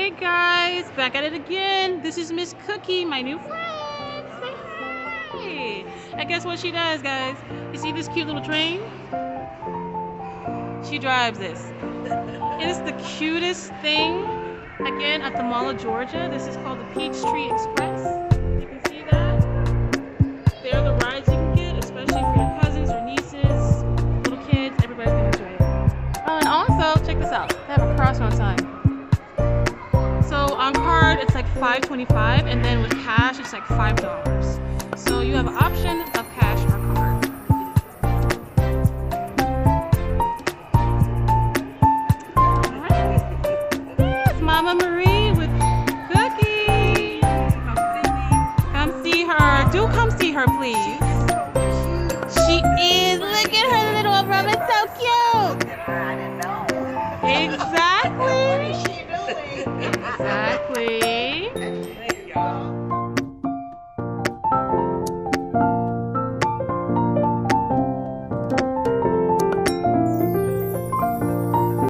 Hey guys, back at it again. This is Miss Cookie, my new friend. Say hi. And guess what she does, guys? You see this cute little train? She drives this. It is the cutest thing. Again, at the Mall of Georgia. This is called the Peachtree Express. You can see that. They're the rides you can get, especially for your cousins or nieces, little kids. Everybody's gonna enjoy it. Oh, and also, check this out. They have a crossroad sign. So on card, it's like $5.25, and then with cash, it's like $5. So you have an option of cash or card. Alright. Yes, Mama Marie with Cookie. Come see her. Do come see her, please. She is. Look at her little umbrella. It's so cute.